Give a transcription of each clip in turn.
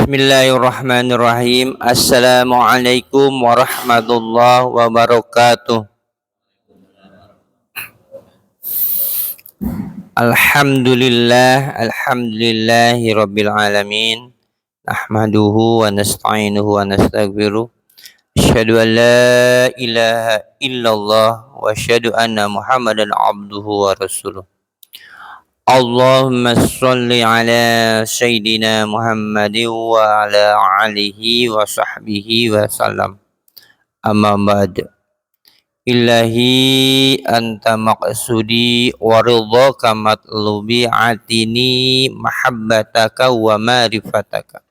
Bismillahirrahmanirrahim. Assalamualaikum warahmatullahi wabarakatuh. Alhamdulillahi rabbil alamin. Nahmaduhu wa nasta'inuhu wa nastaghfiruh. Asyhadu an la ilaha illallah wa asyhadu anna Muhammadan abduhu wa rasuluh. Allahumma sholli ala Sayyidina Muhammadin wa ala alihi wa sahbihi wa salam. Amma ba'd. Ilahi anta maqsudi wa ridhaka matlubi atini mahabbataka wa marifataka.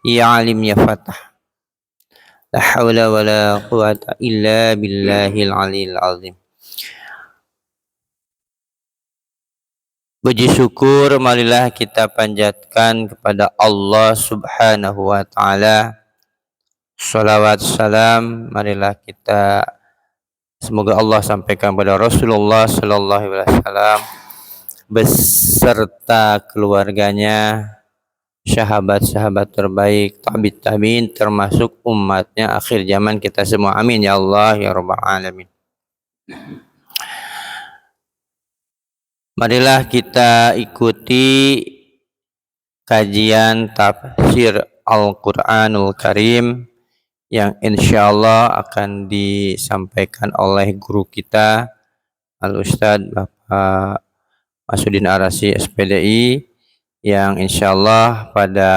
Ya alim ya fatah. La hawla wa la quwata illa billahil aliyil azim. Puji syukur marilah kita panjatkan kepada Allah Subhanahu wa taala. Shalawat salam marilah kita semoga Allah sampaikan kepada Rasulullah sallallahu alaihi wasallam beserta keluarganya, sahabat-sahabat terbaik, tabi'in termasuk umatnya akhir zaman kita semua. Amin ya Allah ya rabbal alamin. Marilah kita ikuti kajian tafsir Al-Quranul Karim yang insyaallah akan disampaikan oleh guru kita Al-Ustadz Bapak Masudin Arasi SPDI yang insyaallah pada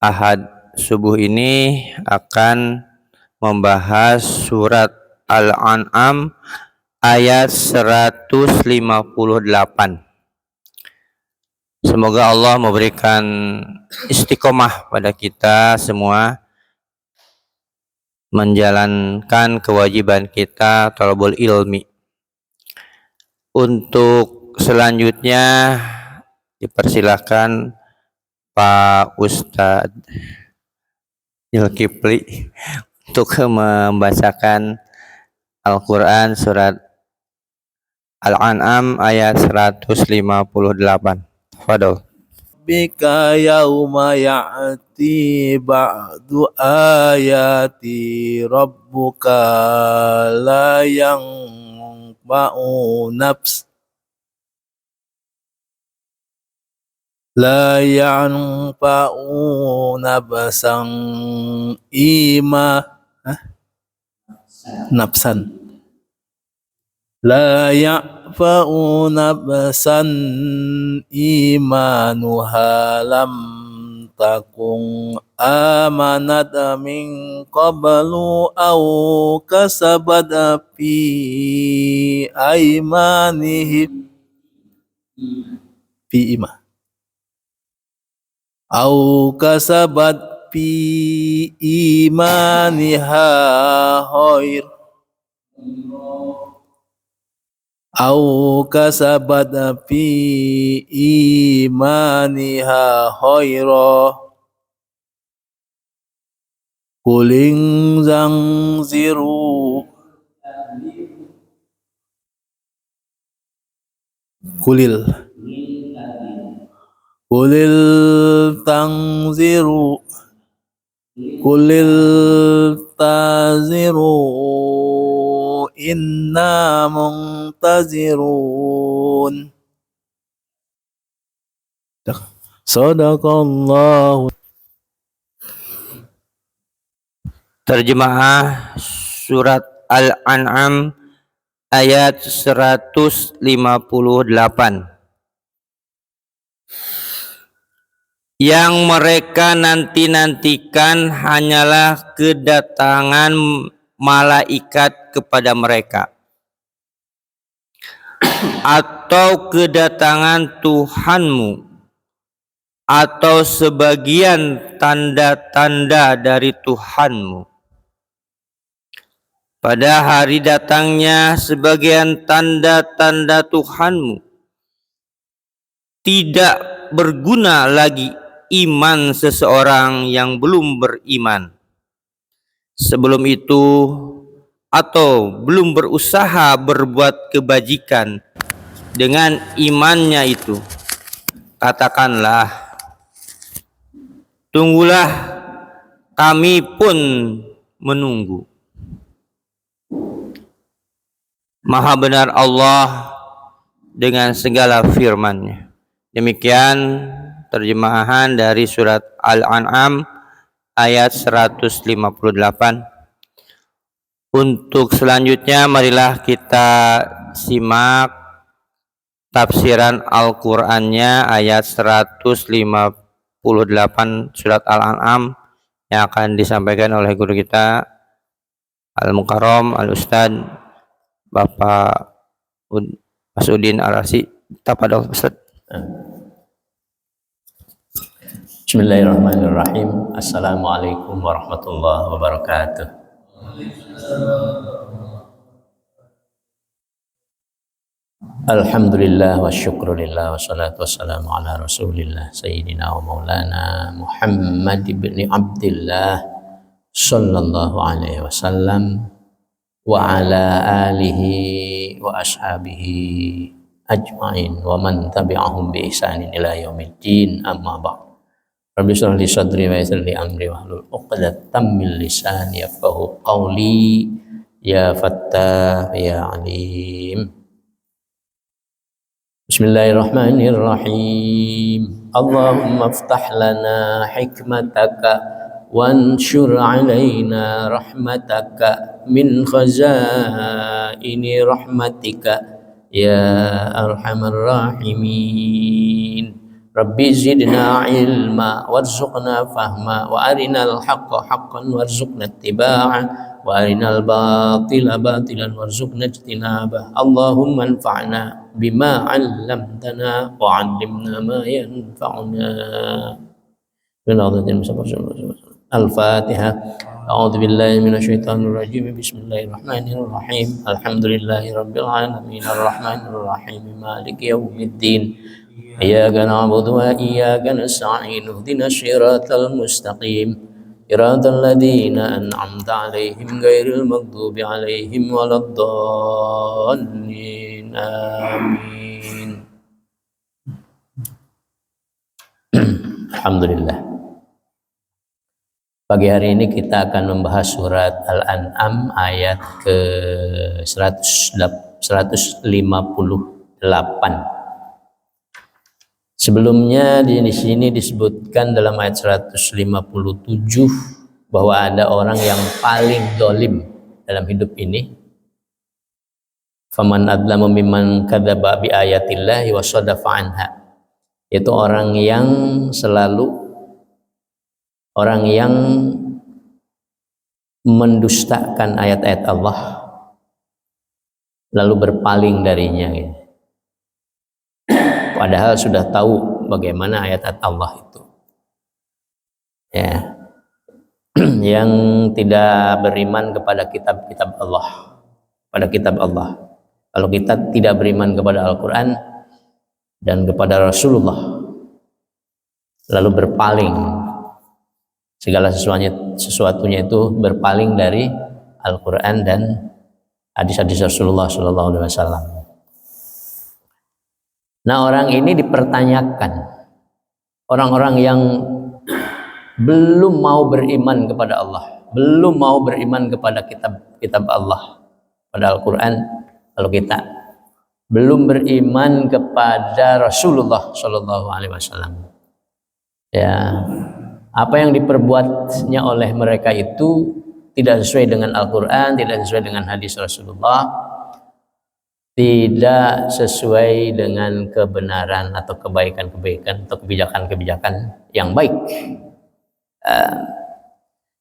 Ahad subuh ini akan membahas surat Al-An'am ayat 158. Semoga Allah memberikan istiqomah pada kita semua menjalankan kewajiban kita thalabul ilmi. Untuk selanjutnya dipersilahkan Pak Ustadz Zulkifli untuk membacakan Al-Quran surat Al-An'am ayat 158. Fadol. Bika yauma ya'ti ba'du ayati rabbuka la yanfa'u nafsan La ya'fa'u nafsan imanuha lam takun amanat min qablu aw kasabat fi aymanihim aw kasabat fi imaniha khair Au kasabat fi imaniha khaira Kulil zangziru Kulil taziru Inna muntazirun. Sadaqallahu. Terjemah surat Al-An'am ayat 158. Yang mereka nanti-nantikan hanyalah kedatangan malaikat kepada mereka atau kedatangan Tuhanmu atau sebagian tanda-tanda dari Tuhanmu. Pada hari datangnya sebagian tanda-tanda Tuhanmu tidak berguna lagi iman seseorang yang belum beriman sebelum itu atau belum berusaha berbuat kebajikan dengan imannya itu. Katakanlah, tunggulah, kami pun menunggu. Maha benar Allah dengan segala firman-Nya. Demikian terjemahan dari surat Al-An'am ayat 158. Untuk selanjutnya marilah kita simak tafsiran Al-Qur'annya ayat 158 surat Al-An'am yang akan disampaikan oleh guru kita Al-Mukarram Al-Ustad Bapak Masudin Al-Arsi. Tafadhol Ustaz. Bismillahirrahmanirrahim. Assalamualaikum warahmatullahi wabarakatuh. Alhamdulillah wa syukrulillah wa salatu wassalamu ala rasulillah Sayyidina wa maulana Muhammad ibn Abdillah sallallahu alaihi wasallam wa ala alihi wa ashabihi ajma'in wa man tabi'ahum bi ihsanin ila yaumiddin, amma ba'd. Rabbi shrah li sadri wa yassir li amri wahlul 'uqdatam min lisani yafqahu qawli. Ya Fattah ya Alim. Bismillahirrahmanirrahim. Allahumma aftah lana hikmataka wanshur alaina rahmataka min khazaini rahmatika ya arhamar rahimin. Rabbi zidna ilma warzuqna fahma wa arinal haqqa haqqan warzuqna ittiba'ah wa arinal batila batilan warzuqna ijtinabah. Allahumma anfa'na bima 'allamtana wa 'allimna ma yanfa'una. Al-Fatihah. A'udzu billahi minasyaitonir rajim. Bismillahirrahmanirrahim. Alhamdulillahi rabbil alamin arrahmanir rahim maliki yaumiddin. Iyyaka na'budu wa iyyaka nasta'in. Ihdinas siratal mustaqim. Siratal ladzina an'amta 'alaihim ghairil maghdubi 'alaihim waladdallin. Amin. Alhamdulillah. Pagi hari ini kita akan membahas surat Al-An'am ayat ke 158. Sebelumnya di sini disebutkan dalam ayat 157 bahwa ada orang yang paling zalim dalam hidup ini. Faman adlamu mimman kadzaba bi ayatillahi wa shadafa anha. Itu orang yang mendustakan ayat-ayat Allah lalu berpaling darinya, gitu. Padahal sudah tahu bagaimana ayat-ayat Allah itu, ya. Yang tidak beriman kepada kitab-kitab Allah, pada kitab Allah. Kalau kita tidak beriman kepada Al-Quran dan kepada Rasulullah lalu berpaling, segala sesuatunya itu berpaling dari Al-Quran dan hadis-hadis Rasulullah Sallallahu Alaihi Wasallam. Nah, orang ini dipertanyakan, orang-orang yang belum mau beriman kepada Allah, belum mau beriman kepada kitab Allah, pada Al-Quran. Kalau kita belum beriman kepada Rasulullah Sallallahu Alaihi Wasallam, ya, apa yang diperbuatnya oleh mereka itu tidak sesuai dengan Al-Quran, tidak sesuai dengan hadis Rasulullah, tidak sesuai dengan kebenaran atau kebaikan-kebaikan atau kebijakan-kebijakan yang baik.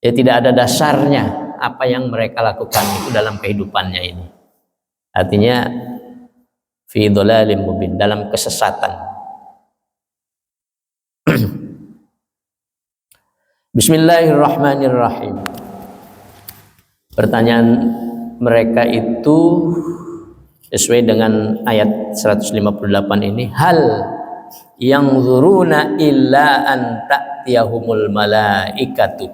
Ya, tidak ada dasarnya apa yang mereka lakukan itu dalam kehidupannya ini. Artinya fi dhalalim mubin, dalam kesesatan. Bismillahirrahmanirrahim. Pertanyaan mereka itu sesuai dengan ayat 158 ini. Hal yang zuruna illa an ta'tiyahumul malaikatu.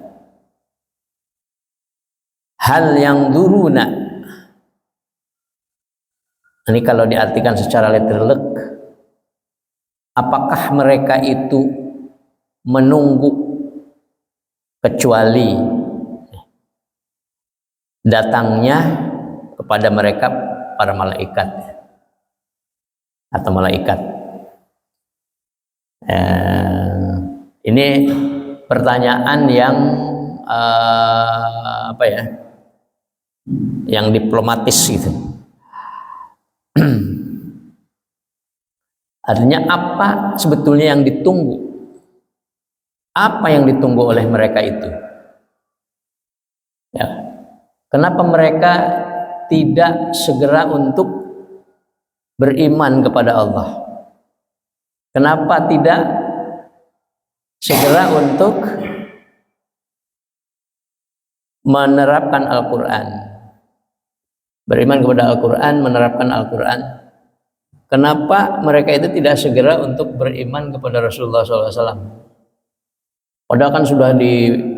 Hal yang zuruna, ini kalau diartikan secara letterlek, apakah mereka itu menunggu kecuali datangnya kepada mereka para malaikat atau malaikat. Ini pertanyaan yang apa ya, yang diplomatis gitu. Artinya apa sebetulnya yang ditunggu? Apa yang ditunggu oleh mereka itu? Ya. Kenapa mereka tidak segera untuk beriman kepada Allah? Kenapa tidak segera untuk menerapkan Al-Quran? Beriman kepada Al-Quran, menerapkan Al-Quran. Kenapa mereka itu tidak segera untuk beriman kepada Rasulullah SAW? Padahal kan sudah diterangkan,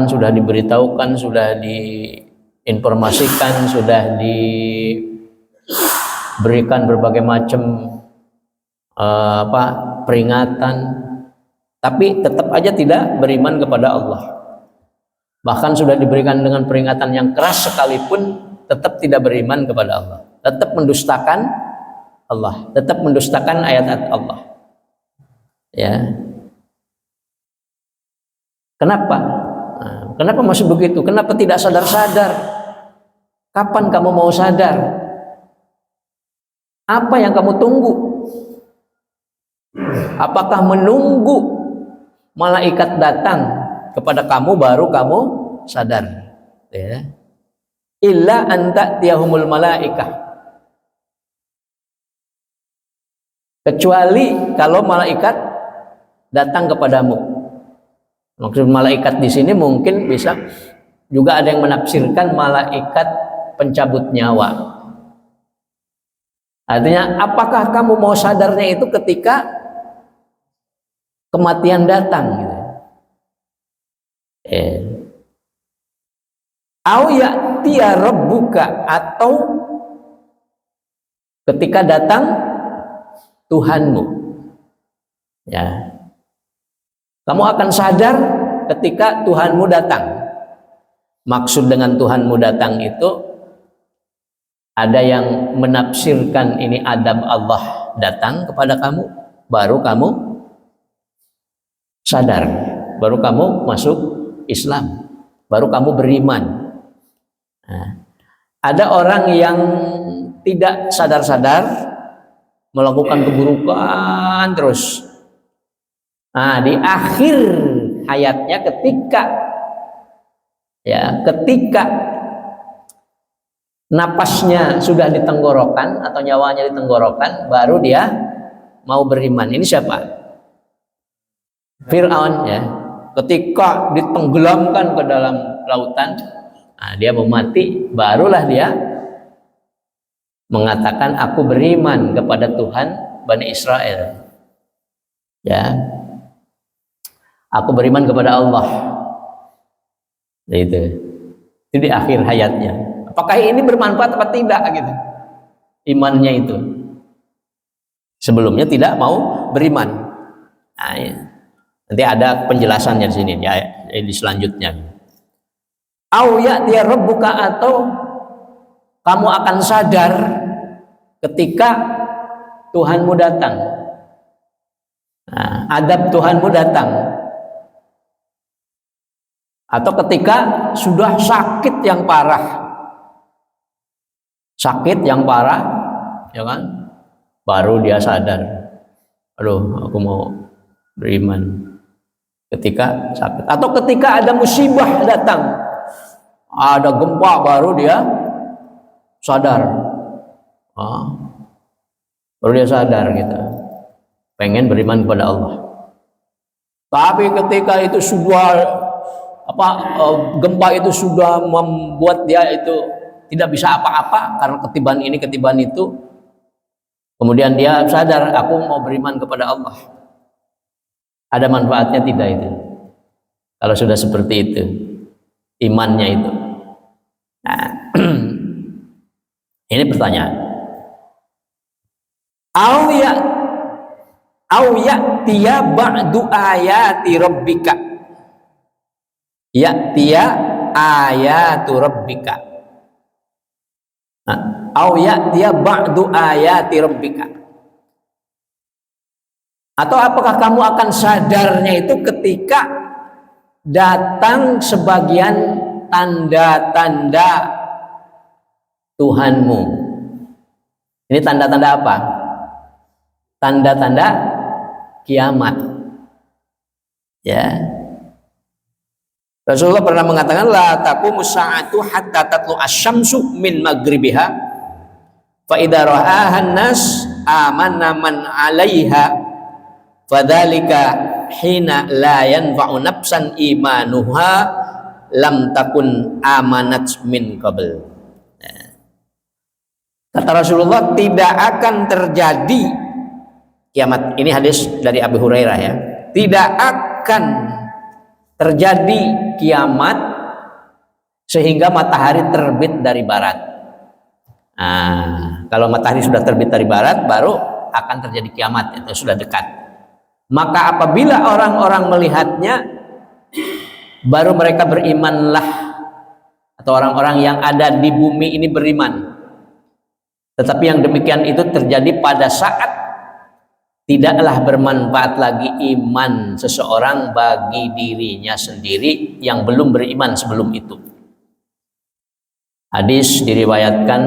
sudah diberitahukan, sudah diinformasikan, sudah diberikan berbagai macam peringatan, tapi tetap aja tidak beriman kepada Allah. Bahkan sudah diberikan dengan peringatan yang keras sekalipun tetap tidak beriman kepada Allah, tetap mendustakan Allah, tetap mendustakan ayat-ayat Allah. Ya. Kenapa? Kenapa masih begitu? Kenapa tidak sadar-sadar? Kapan kamu mau sadar? Apa yang kamu tunggu? Apakah menunggu malaikat datang kepada kamu baru kamu sadar? Ya. Illa anta tiyahumul malaikah. Kecuali kalau malaikat datang kepadamu. Maksud malaikat di sini mungkin bisa juga ada yang menafsirkan malaikat pencabut nyawa. Artinya, apakah kamu mau sadarnya itu ketika kematian datang? Gitu. Au ya'tiya rabbuka, atau ketika datang Tuhanmu. Ya. Kamu akan sadar ketika Tuhanmu datang. Maksud dengan Tuhanmu datang itu ada yang menafsirkan ini adab Allah datang kepada kamu, baru kamu sadar, baru kamu masuk Islam, baru kamu beriman. Nah, ada orang yang tidak sadar-sadar melakukan keburukan terus. Nah, di akhir hayatnya ketika napasnya sudah di tenggorokan atau nyawanya di tenggorokan, baru dia mau beriman. Ini siapa? Fir'aun, ya. Ketika ditenggelamkan ke dalam lautan, nah, dia mau mati, barulah dia mengatakan aku beriman kepada Tuhan Bani Israel. Ya. Aku beriman kepada Allah. Itu di akhir hayatnya. Apakah ini bermanfaat atau tidak gitu? Imannya itu. Sebelumnya tidak mau beriman. Nah, ya. Nanti ada penjelasannya di sini ya, di selanjutnya. Au ya'tiya rabbuka, atau kamu akan sadar ketika Tuhanmu datang. Nah, adab Tuhanmu datang. Atau ketika sudah sakit yang parah, ya kan, baru dia sadar, aduh aku mau beriman. Ketika sakit, atau ketika ada musibah datang, ada gempa, baru dia sadar, baru dia sadar gitu, pengen beriman kepada Allah. Tapi ketika itu sudah gempa itu sudah membuat dia itu tidak bisa apa-apa karena ketiban ini ketiban itu, kemudian dia sadar, aku mau beriman kepada Allah. Ada manfaatnya tidak itu? Kalau sudah seperti itu imannya itu. Nah, ini pertanyaan. Au ya'tiya ba'du ayati rabbika. ya'tiya ayatu rabbika. Au ya'tiya ba'du ayati rabbika. Atau apakah kamu akan sadarnya itu ketika datang sebagian tanda-tanda Tuhanmu. Ini tanda-tanda apa? Tanda-tanda kiamat. Ya. Rasulullah pernah mengatakan la taqumu sa'atu hatta tatlu asy-syamsu min maghribiha fa idza ra'aha an-nas amanna man 'alaiha fadzalika hina la yanfa'u nafsan imanuha lam takun amanat min qabl. Kata Rasulullah, tidak akan terjadi kiamat. Ini hadis dari Abu Hurairah ya. Tidak akan terjadi kiamat sehingga matahari terbit dari barat. Nah, kalau matahari sudah terbit dari barat, baru akan terjadi kiamat. Itu sudah dekat. Maka apabila orang-orang melihatnya, baru mereka berimanlah, atau orang-orang yang ada di bumi ini beriman. Tetapi yang demikian itu terjadi pada saat tidaklah bermanfaat lagi iman seseorang bagi dirinya sendiri yang belum beriman sebelum itu. Hadis diriwayatkan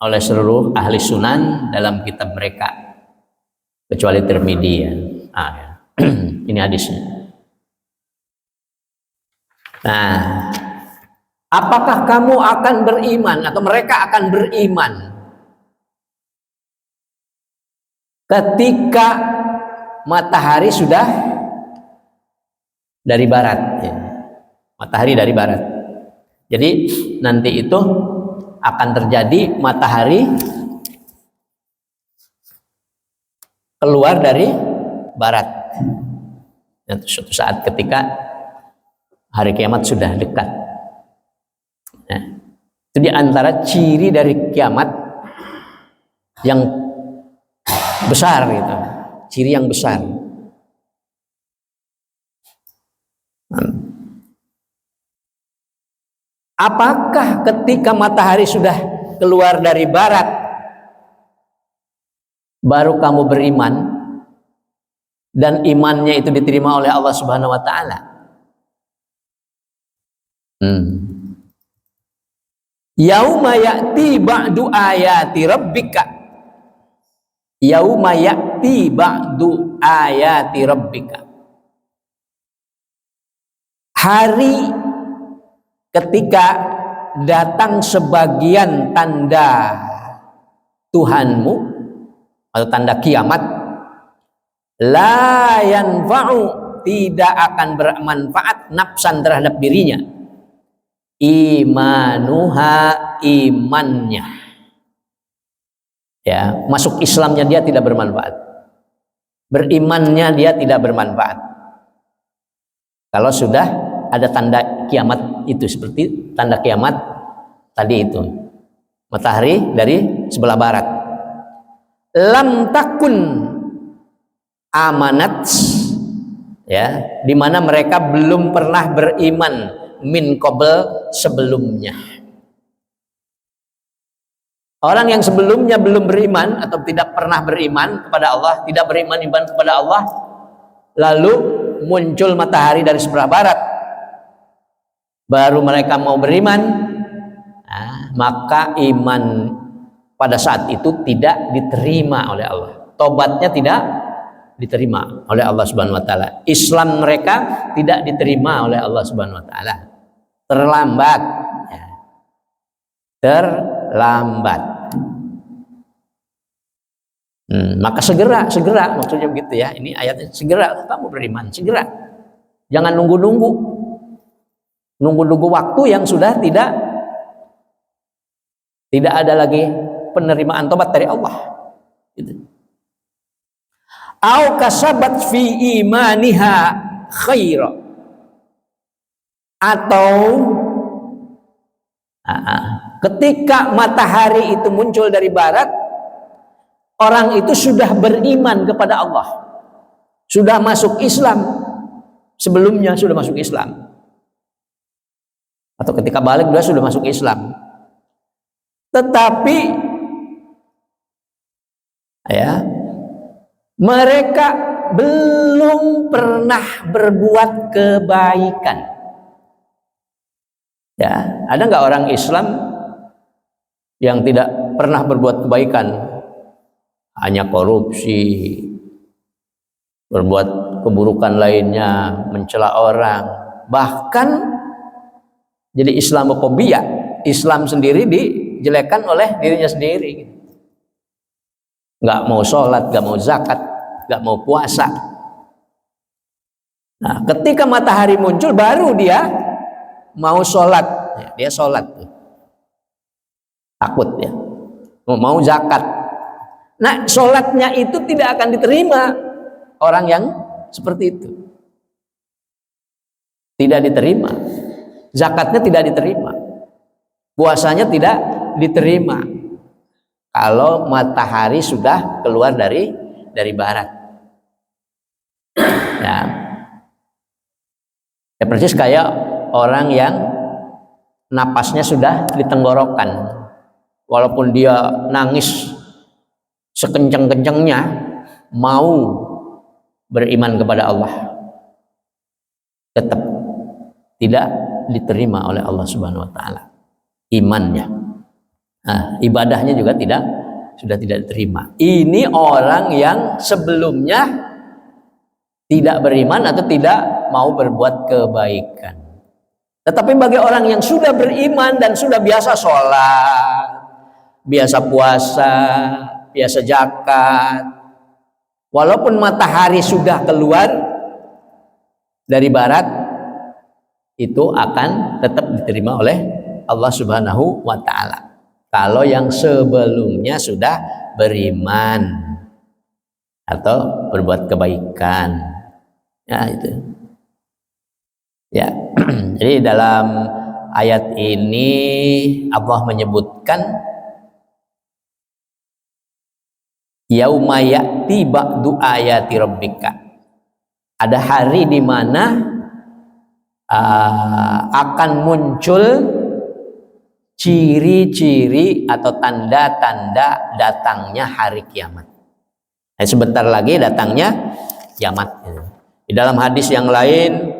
oleh seluruh ahli sunan dalam kitab mereka kecuali Tirmidzi ya. Ya. Ini hadisnya. Nah, apakah kamu akan beriman atau mereka akan beriman ketika matahari sudah dari barat ya. Matahari dari barat. Jadi nanti itu akan terjadi matahari keluar dari barat. Dan suatu saat ketika hari kiamat sudah dekat. Nah, itu di antara ciri dari kiamat yang besar gitu. Ciri yang besar. Apakah ketika matahari sudah keluar dari barat baru kamu beriman dan imannya itu diterima oleh Allah Subhanahu wa taala? Yauma ya'ti ba'du ayati rabbika. Yauma ya'ti ba'du ayati rabbika. Hari ketika datang sebagian tanda Tuhanmu atau tanda kiamat, la yanfa'u, tidak akan bermanfaat nafsan terhadap dirinya, imanuha, imannya ya, masuk Islamnya dia tidak bermanfaat, berimannya dia tidak bermanfaat kalau sudah ada tanda kiamat itu, seperti tanda kiamat tadi itu, matahari dari sebelah barat. Lam takun amanat ya, di mana mereka belum pernah beriman min qabl, sebelumnya. Orang yang sebelumnya belum beriman atau tidak pernah beriman kepada Allah, tidak beriman kepada Allah, lalu muncul matahari dari sebelah barat, baru mereka mau beriman, maka iman pada saat itu tidak diterima oleh Allah. Tobatnya tidak diterima oleh Allah Subhanahu wa taala. Islam mereka tidak diterima oleh Allah Subhanahu wa taala. Terlambat. Ya. Terlambat. Maka segera maksudnya begitu ya. Ini ayatnya, segera kamu beriman, segera. Jangan nunggu-nunggu waktu yang sudah tidak ada lagi penerimaan tobat dari Allah. Gitu. Au kasabat fi imaniha khaira, atau ketika matahari itu muncul dari barat, orang itu sudah beriman kepada Allah, sudah masuk Islam, sebelumnya sudah masuk Islam, atau ketika balik dia sudah masuk Islam. Tetapi ya, mereka belum pernah berbuat kebaikan. Ya, ada nggak orang Islam yang tidak pernah berbuat kebaikan? Hanya korupsi, berbuat keburukan lainnya, mencela orang, bahkan jadi Islamofobia, Islam sendiri dijelekan oleh dirinya sendiri. Nggak mau sholat, nggak mau zakat, nggak mau puasa. Nah, ketika matahari muncul baru dia mau sholat, ya, dia sholat, takut ya, mau zakat. Nah, sholatnya itu tidak akan diterima orang yang seperti itu. Tidak diterima. Zakatnya tidak diterima. Puasanya tidak diterima. Kalau matahari sudah keluar dari barat. Ya. Ya persis kayak orang yang napasnya sudah di tenggorokan. Walaupun dia nangis sekencang-kencangnya mau beriman kepada Allah, tetap tidak diterima oleh Allah Subhanahu wa taala imannya. Nah, ibadahnya juga sudah tidak diterima. Ini orang yang sebelumnya tidak beriman atau tidak mau berbuat kebaikan. Tetapi bagi orang yang sudah beriman dan sudah biasa sholat, biasa puasa, biasa zakat, walaupun matahari sudah keluar dari barat, itu akan tetap diterima oleh Allah Subhanahu wa taala. Kalau yang sebelumnya sudah beriman atau berbuat kebaikan. Ya itu. Ya. Jadi dalam ayat ini Allah menyebutkan yauma ya'ti ba'du ayati rabbika. Ada hari di mana akan muncul ciri-ciri atau tanda-tanda datangnya hari kiamat. Sebentar lagi datangnya kiamat. Di dalam hadis yang lain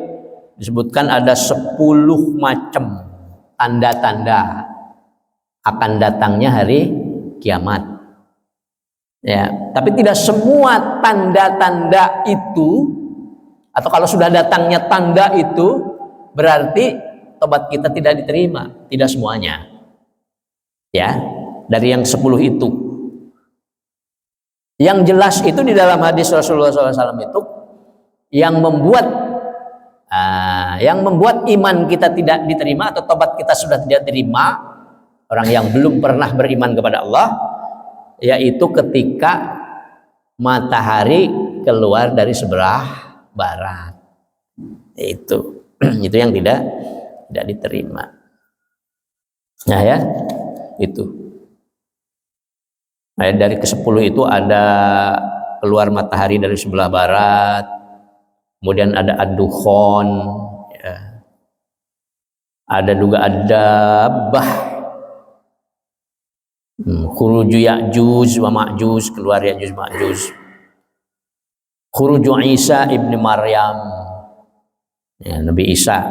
disebutkan ada 10 macam tanda-tanda akan datangnya hari kiamat. Ya, tapi tidak semua tanda-tanda itu, atau kalau sudah datangnya tanda itu berarti tobat kita tidak diterima. Tidak semuanya. Ya, dari yang 10 itu. Yang jelas itu di dalam hadis Rasulullah SAW itu yang membuat iman kita tidak diterima atau tobat kita sudah tidak diterima, orang yang belum pernah beriman kepada Allah, yaitu ketika matahari keluar dari sebelah barat. Itu yang tidak diterima. Nah ya, itu. Nah, dari ke-10 itu ada keluar matahari dari sebelah barat, kemudian ada ad-dukhon, ya. Ada juga ad-dabbah, khuruju Ya'juj wa Ma'juj, keluar Ya'juj Ma'juj, khuruju Isa ibni Maryam, ya, Nabi Isa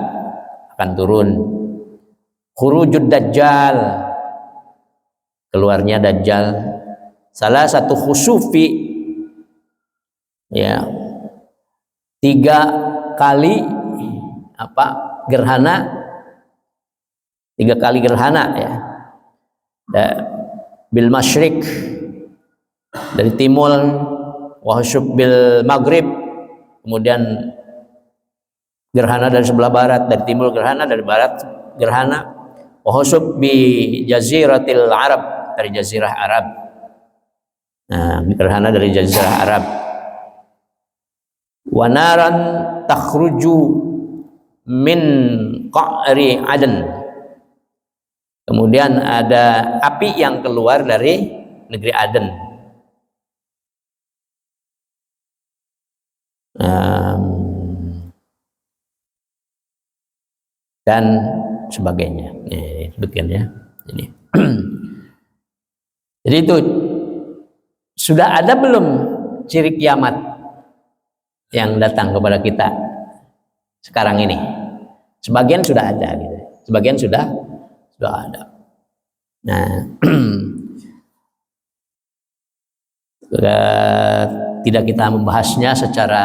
akan turun, khurujud Dajjal, keluarnya Dajjal, salah satu khusufi, ya, 3 kali gerhana, 3 kali gerhana, ya, bil masyrik dari timur, wahyub bil maghrib, kemudian gerhana dari sebelah barat, dari timur gerhana, dari barat gerhana, wahyub bi jaziratil Arab, dari jazirah Arab. Nah, gerhana dari jazirah Arab. Wanaran takhruju min qa'ri Aden. Kemudian ada api yang keluar dari negeri Aden. Dan sebagainya. Demikian ya. Jadi, jadi itu sudah ada belum ciri kiamat yang datang kepada kita sekarang ini? Sebagian sudah ada, gitu. Sebagian sudah ada. Nah, tidak kita membahasnya secara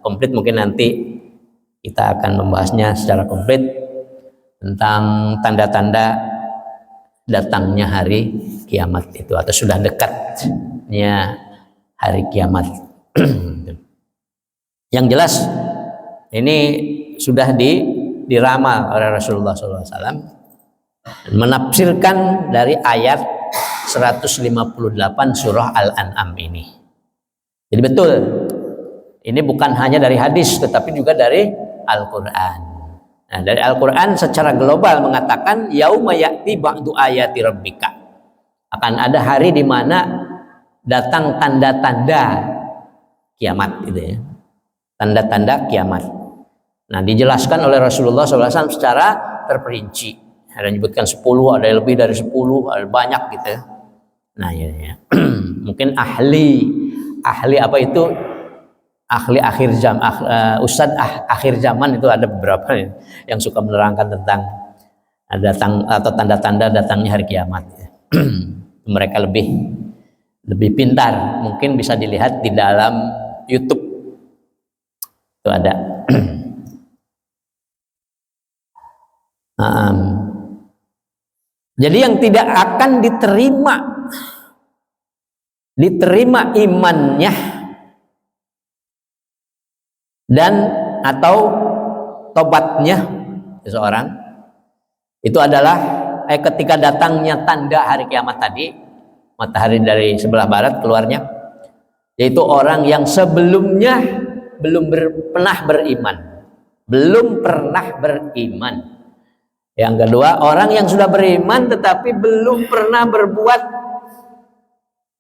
komplit, mungkin nanti kita akan membahasnya secara komplit tentang tanda-tanda datangnya hari kiamat itu, atau sudah dekatnya hari kiamat. Yang jelas ini sudah diramal oleh Rasulullah SAW, menafsirkan dari ayat 158 surah Al-An'am ini. Jadi betul, ini bukan hanya dari hadis tetapi juga dari Al-Quran. Nah, dari Al-Quran secara global mengatakan yauma ya'ti ba'du ayati rabbika, akan ada hari di mana datang tanda-tanda kiamat, gitu ya. Tanda-tanda kiamat. Nah, dijelaskan oleh Rasulullah SAW secara terperinci. Ada yang menyebutkan 10, ada yang lebih dari 10, ada banyak gitu ya. Nah, ya. Mungkin ahli apa itu? Ahli akhir zaman, ustadz akhir zaman itu ada beberapa yang suka menerangkan tentang datang atau tanda-tanda datangnya hari kiamat. Mereka lebih pintar, mungkin bisa dilihat di dalam YouTube itu ada. Jadi yang tidak akan diterima imannya dan atau tobatnya seseorang itu adalah ketika datangnya tanda hari kiamat tadi, matahari dari sebelah barat keluarnya, yaitu orang yang sebelumnya belum pernah beriman. Yang kedua, orang yang sudah beriman tetapi belum pernah berbuat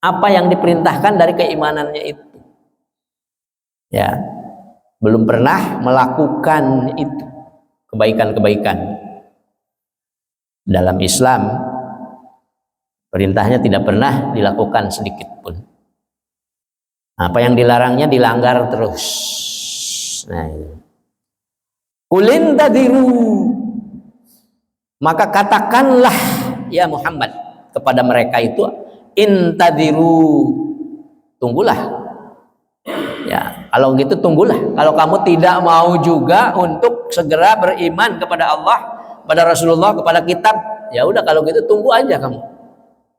apa yang diperintahkan dari keimanannya itu. Ya, belum pernah melakukan itu, kebaikan-kebaikan. Dalam Islam, perintahnya tidak pernah dilakukan sedikit pun. Apa yang dilarangnya dilanggar terus. Nah, kulin tadiru, maka katakanlah ya Muhammad kepada mereka itu, intadiru, tunggulah. Ya, kalau gitu tunggulah. Kalau kamu tidak mau juga untuk segera beriman kepada Allah, kepada Rasulullah, kepada kitab, ya udah kalau gitu tunggu aja kamu.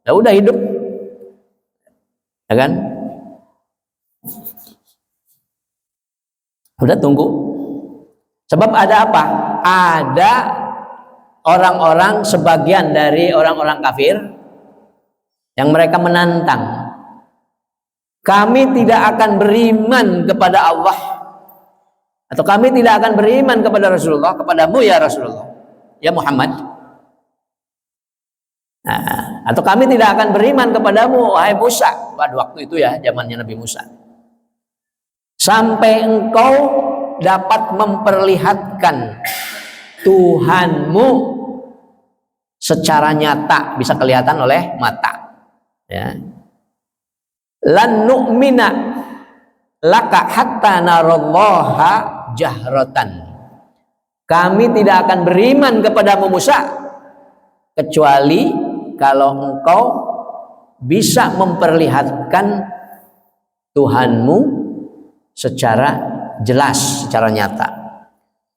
Ya udah hidup. Ya kan? Udah tunggu. Sebab ada apa? Ada orang-orang, sebagian dari orang-orang kafir yang mereka menantang, kami tidak akan beriman kepada Allah, atau kami tidak akan beriman kepada Rasulullah, kepadamu ya Rasulullah, ya Muhammad, atau kami tidak akan beriman kepadamu wahai Musa. Pada waktu itu ya, zamannya Nabi Musa, sampai engkau dapat memperlihatkan Tuhanmu secara nyata, bisa kelihatan oleh mata, ya. Lan nu'mina laka hatta narallaha jahratan, kami tidak akan beriman kepadamu Musa kecuali kalau engkau bisa memperlihatkan Tuhanmu secara jelas, secara nyata.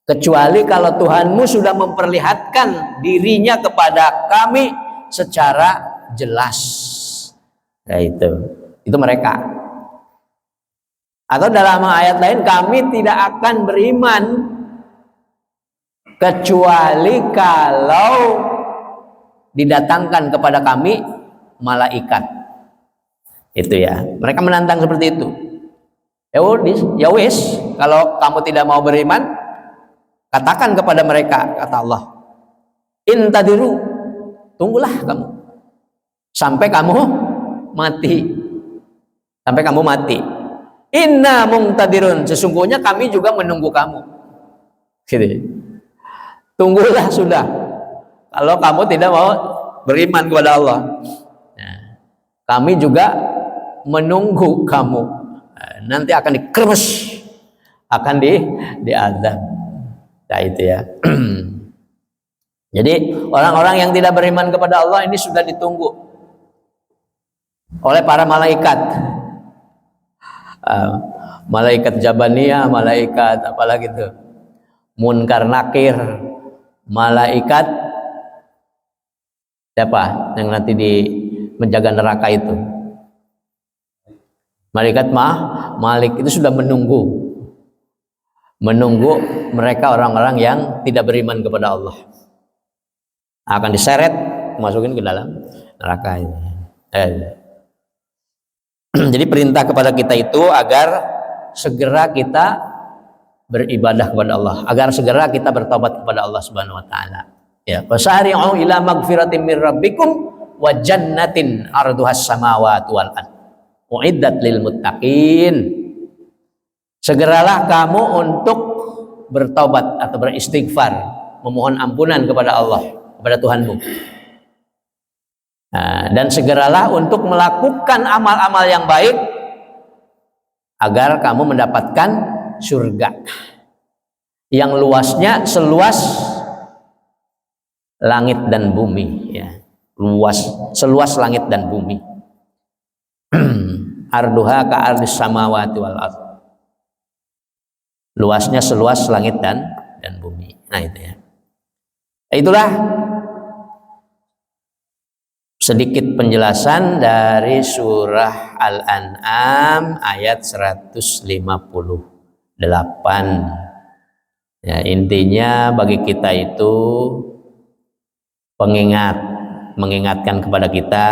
Kecuali kalau Tuhanmu sudah memperlihatkan dirinya kepada kami secara jelas. Ya itu mereka. Atau dalam ayat lain, kami tidak akan beriman kecuali kalau didatangkan kepada kami malaikat. Itu ya. Mereka menantang seperti itu. Ya wis, kalau kamu tidak mau beriman, katakan kepada mereka, kata Allah, intadiru, tunggulah kamu sampai kamu mati. Sampai kamu mati. Inna mungtadirun, sesungguhnya kami juga menunggu kamu. Gitu. Tunggulah sudah. kalau kamu tidak mau beriman kepada Allah. Nah, kami juga menunggu kamu. Nanti akan dikremes, akan diazab. Nah itu ya. Jadi orang-orang yang tidak beriman kepada Allah ini sudah ditunggu oleh para malaikat. Malaikat Jabaniyah, malaikat apalagi itu, Munkar Nakir, malaikat siapa yang nanti menjaga neraka itu? Malaikat Malik itu sudah menunggu mereka orang-orang yang tidak beriman kepada Allah, akan diseret masukin ke dalam neraka ini. Jadi perintah kepada kita itu agar segera kita beribadah kepada Allah, agar segera kita bertobat kepada Allah Subhanahu wa taala. Ya, fasari'u ila magfiratin mir rabbikum wa jannatin 'arduhas samawati wal ard. Uiddat lil muttaqin. Segeralah kamu untuk bertobat atau beristighfar, memohon ampunan kepada Allah, kepada Tuhanmu. Dan segeralah untuk melakukan amal-amal yang baik agar kamu mendapatkan surga yang luasnya seluas langit dan bumi, ya. Seluas langit dan bumi. Arduha ka ardis samawati wal ard. Luasnya seluas langit dan bumi. Nah itu ya. Itulah sedikit penjelasan dari surah Al-An'am ayat 158. Ya, intinya bagi kita itu mengingatkan kepada kita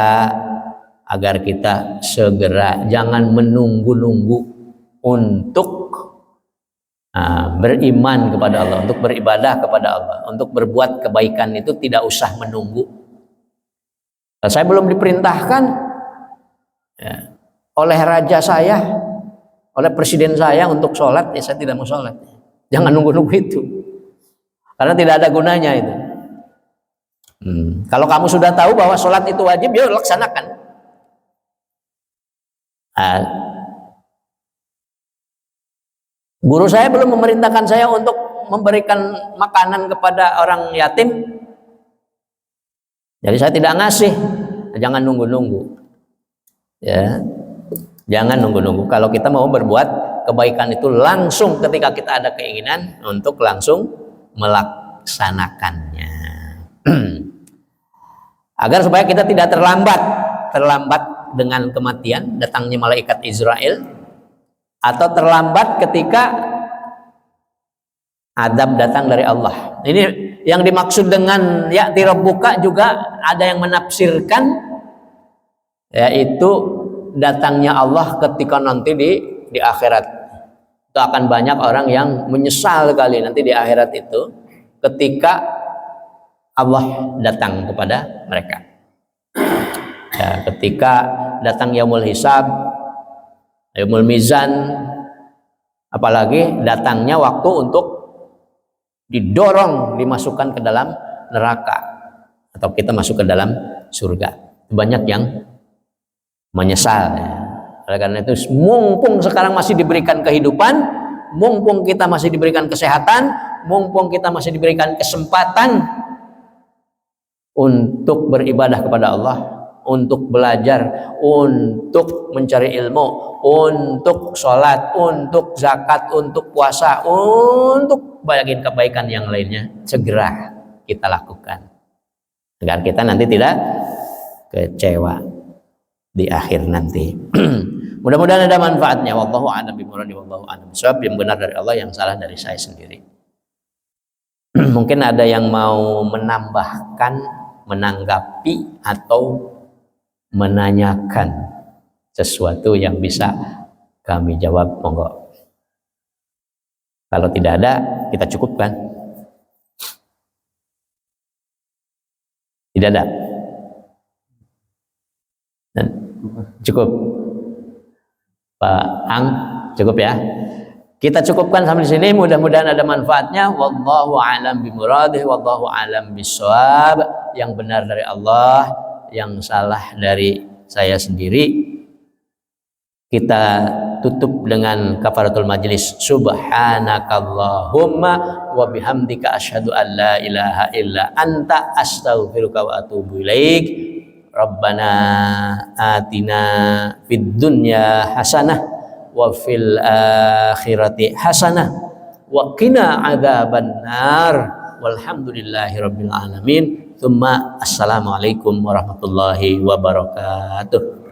agar kita segera, jangan menunggu-nunggu untuk beriman kepada Allah, untuk beribadah kepada Allah, untuk berbuat kebaikan itu tidak usah menunggu. Saya belum diperintahkan ya, oleh raja saya, oleh presiden saya untuk sholat, ya saya tidak mau sholat. Jangan nunggu-nunggu itu, karena tidak ada gunanya itu. Kalau kamu sudah tahu bahwa sholat itu wajib, ya laksanakan. Guru saya belum memerintahkan saya untuk memberikan makanan kepada orang yatim, jadi saya tidak ngasih. Jangan nunggu-nunggu, ya. Jangan nunggu-nunggu. Kalau kita mau berbuat kebaikan itu langsung ketika kita ada keinginan untuk langsung melaksanakannya. Agar supaya kita tidak terlambat dengan kematian, datangnya malaikat Israel, atau terlambat ketika azab datang dari Allah. Ini yang dimaksud dengan ya'ti rabbuka juga ada yang menafsirkan, yaitu datangnya Allah ketika nanti di akhirat. Itu akan banyak orang yang menyesal kali nanti di akhirat itu ketika Allah datang kepada mereka. Ya, ketika datang yaumul hisab, yaumul mizan, apalagi datangnya waktu untuk didorong, dimasukkan ke dalam neraka atau kita masuk ke dalam surga. Banyak yang menyesal ya. Oleh karena itu mumpung sekarang masih diberikan kehidupan, mumpung kita masih diberikan kesehatan, mumpung kita masih diberikan kesempatan untuk beribadah kepada Allah, untuk belajar, untuk mencari ilmu, untuk sholat, untuk zakat, untuk puasa, untuk banyakin kebaikan yang lainnya, segera kita lakukan agar kita nanti tidak kecewa di akhir nanti. Mudah-mudahan ada manfaatnya. Wallahu a'lam bimuradi, wallahu a'lam bishawab. Yang benar dari Allah, yang salah dari saya sendiri. Mungkin ada yang mau menambahkan, menanggapi atau menanyakan sesuatu yang bisa kami jawab, monggo. Kalau tidak ada, kita cukupkan. Tidak ada. Dan cukup. Pak Ang, cukup ya. Kita cukupkan sampai di sini, mudah-mudahan ada manfaatnya. Wallahu a'lam bimuradih, wallahu a'lam bissawab. Yang benar dari Allah, yang salah dari saya sendiri. Kita tutup dengan kafaratul majlis. Subhanakallahumma wa bihamdika asyhadu an la ilaha illa anta astaghfiruka wa atubu ilaik. Rabbana atina fid dunya hasanah wa fil akhirati hasanah wa qina adzabannar walhamdulillahi rabbil alamin. Tsumma assalamualaikum warahmatullahi wabarakatuh.